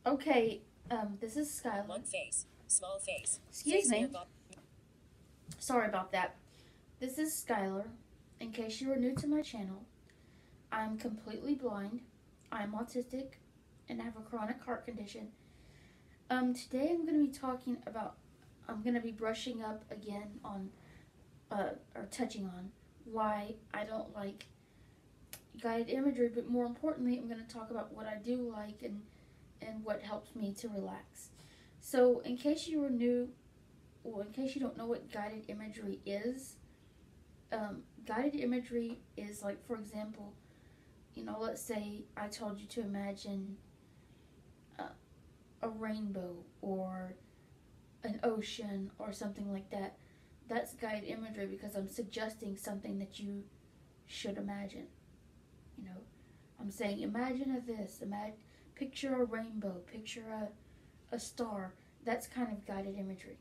Okay, this is Skylar. One face. Small face. Excuse Face near me. Sorry about that. This is Skylar. In case you are new to my channel, I'm completely blind, I'm autistic, and I have a chronic heart condition. Today I'm going to be brushing up again on, or touching on, why I don't like guided imagery, but more importantly, I'm going to talk about what I do like and what helps me to relax. So, in case you are new, well, in case you don't know what guided imagery is, guided imagery is like, for example, let's say I told you to imagine a rainbow or an ocean or something like that. That's guided imagery because I'm suggesting something that you should imagine. You know, I'm saying imagine picture a rainbow, picture a star. That's kind of guided imagery.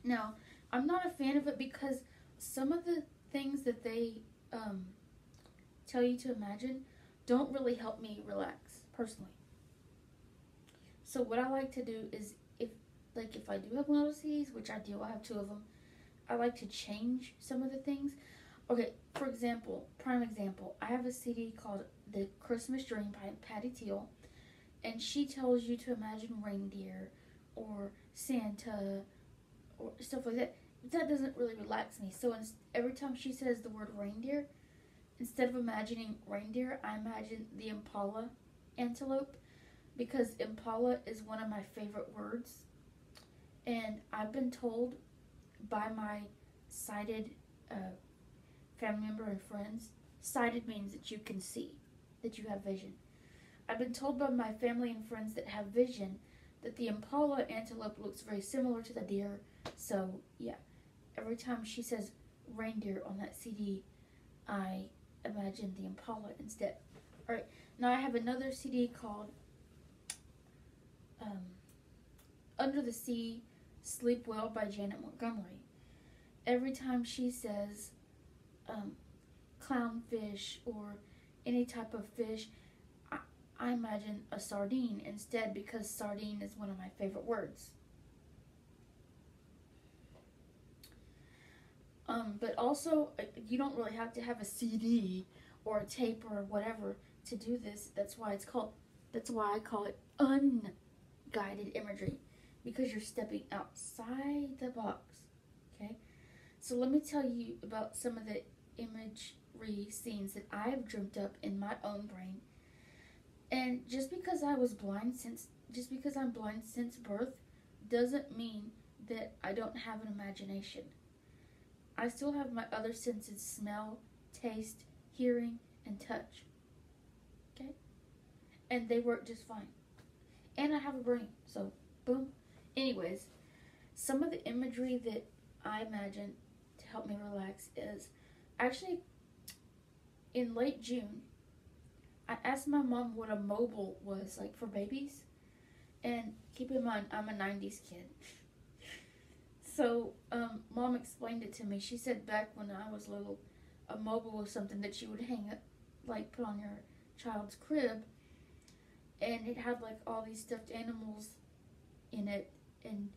Now, I'm not a fan of it because some of the things that they tell you to imagine don't really help me relax personally. So what I like to do is if I do have one of those CDs, which I do, I have two of them, I like to change some of the things. Okay, for example, prime example, I have a CD called The Christmas Dream by Patty Teal, and she tells you to imagine reindeer or Santa or stuff like that. That doesn't really relax me. So every time she says the word reindeer, instead of imagining reindeer, I imagine the impala antelope because impala is one of my favorite words. And I've been told by my sighted family member and friends, sighted means that you can see, that you have vision. I've been told by my family and friends that have vision that the impala antelope looks very similar to the deer. So, yeah, every time she says reindeer on that CD, I imagine the impala instead. Alright, now I have another CD called Under the Sea, Sleep Well by Janet Montgomery. Every time she says clownfish or any type of fish, I imagine a sardine instead because sardine is one of my favorite words. But also, you don't really have to have a CD or a tape or whatever to do this. That's why I call it unguided imagery, because you're stepping outside the box. Okay? So let me tell you about some of the imagery scenes that I've dreamt up in my own brain. And just because I'm blind since birth doesn't mean that I don't have an imagination. I still have my other senses: smell, taste, hearing, and touch. Okay? And they work just fine. And I have a brain, so boom. Anyways, some of the imagery that I imagine to help me relax is actually in late June. I asked my mom what a mobile was like for babies, and keep in mind I'm a 90s kid. So, mom explained it to me. She said back when I was little, a mobile was something that you would put on your child's crib, and it had like all these stuffed animals in it, and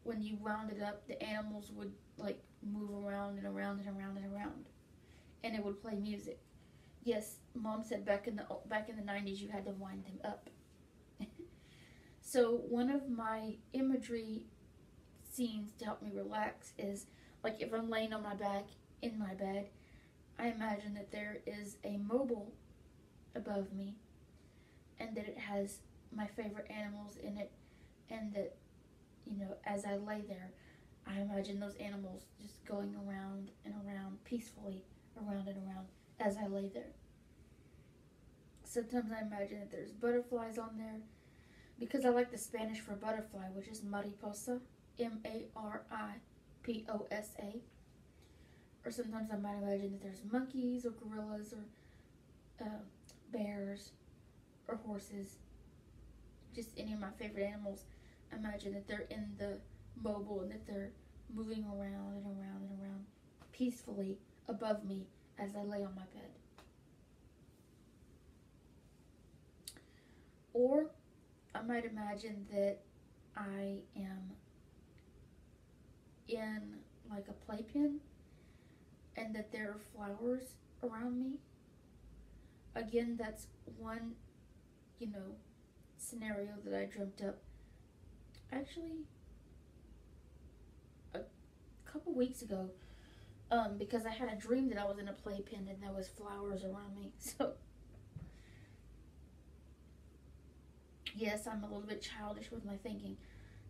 when you wound it up, the animals would like move around and around and around and around, and it would play music. Yes, mom said back in the 90s you had to wind them up. So one of my imagery scenes to help me relax is like if I'm laying on my back in my bed, I imagine that there is a mobile above me and that it has my favorite animals in it, and that, as I lay there, I imagine those animals just going around and around peacefully, around and around as I lay there. Sometimes I imagine that there's butterflies on there because I like the Spanish for butterfly, which is mariposa, Mariposa. Or sometimes I might imagine that there's monkeys or gorillas or bears or horses, just any of my favorite animals. Imagine that they're in the mobile and that they're moving around and around and around peacefully above me as I lay on my bed. Or I might imagine that I am in like a playpen and that there are flowers around me. Again, that's one, scenario that I dreamt up. Actually, a couple weeks ago, because I had a dream that I was in a playpen and there was flowers around me. So, yes, I'm a little bit childish with my thinking.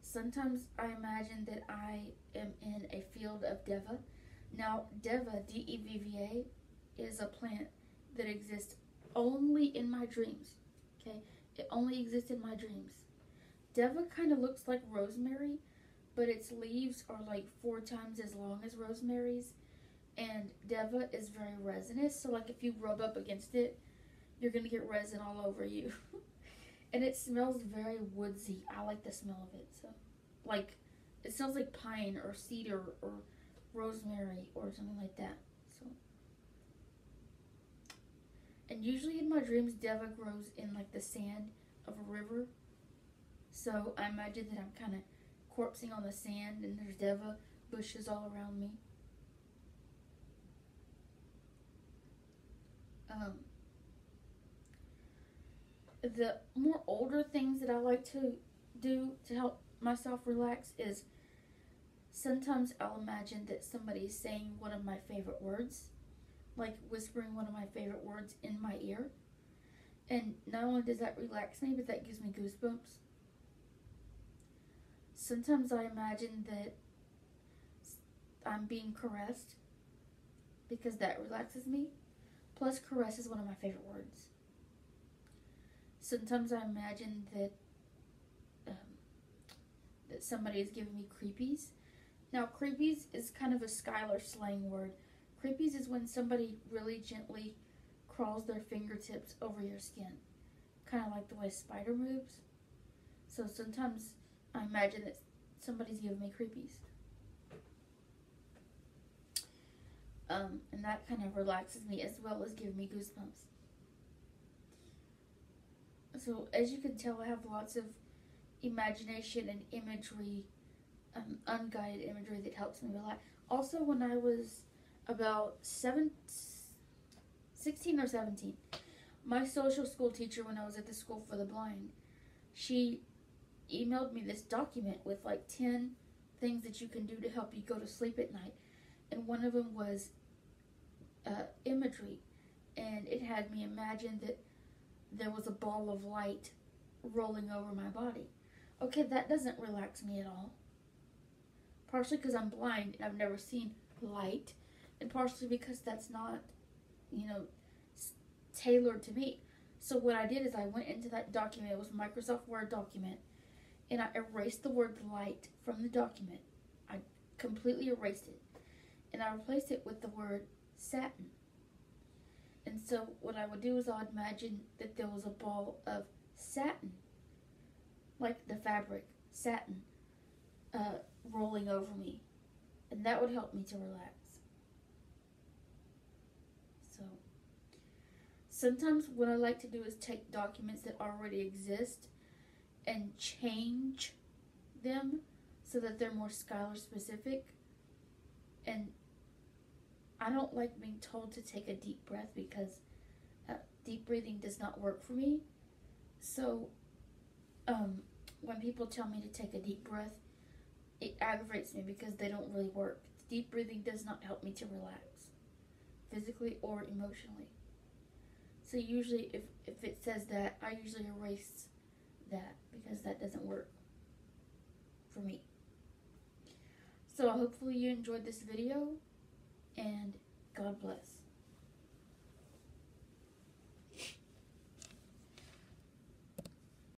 Sometimes I imagine that I am in a field of deva. Now, deva, D-E-V-V-A, is a plant that exists only in my dreams. Okay? It only exists in my dreams. Deva kind of looks like rosemary, but its leaves are like 4 times as long as rosemary's. And deva is very resinous, so like if you rub up against it, you're going to get resin all over you. And it smells very woodsy. I like the smell of it. So, like, it smells like pine or cedar or rosemary or something like that. So, and usually in my dreams, deva grows in like the sand of a river. So I imagine that I'm kind of corpsing on the sand and there's deva bushes all around me. The more older things that I like to do to help myself relax is sometimes I'll imagine that somebody's saying one of my favorite words, like whispering one of my favorite words in my ear. And not only does that relax me, but that gives me goosebumps. Sometimes I imagine that I'm being caressed because that relaxes me. Plus, caress is one of my favorite words. Sometimes I imagine that that somebody is giving me creepies. Now, creepies is kind of a Skylar slang word. Creepies is when somebody really gently crawls their fingertips over your skin, kind of like the way a spider moves. So sometimes I imagine that somebody's giving me creepies. And that kind of relaxes me as well as giving me goosebumps. So as you can tell, I have lots of imagination and imagery, unguided imagery that helps me relax. Also, when I was about 16 or 17, my social school teacher, when I was at the school for the blind, she emailed me this document with like 10 things that you can do to help you go to sleep at night. And one of them was imagery. And it had me imagine that there was a ball of light rolling over my body. Okay, that doesn't relax me at all. Partially because I'm blind and I've never seen light. And partially because that's not, tailored to me. So what I did is I went into that document. It was a Microsoft Word document. And I erased the word light from the document. I completely erased it. And I replaced it with the word satin. And so what I would do is I would imagine that there was a ball of satin, like the fabric, satin, rolling over me. And that would help me to relax. So sometimes what I like to do is take documents that already exist and change them so that they're more Skylar specific. And I don't like being told to take a deep breath because deep breathing does not work for me. So when people tell me to take a deep breath, it aggravates me because they don't really work. Deep breathing does not help me to relax, physically or emotionally. So usually if it says that, I usually erase that because that doesn't work for me. So hopefully you enjoyed this video, and God bless.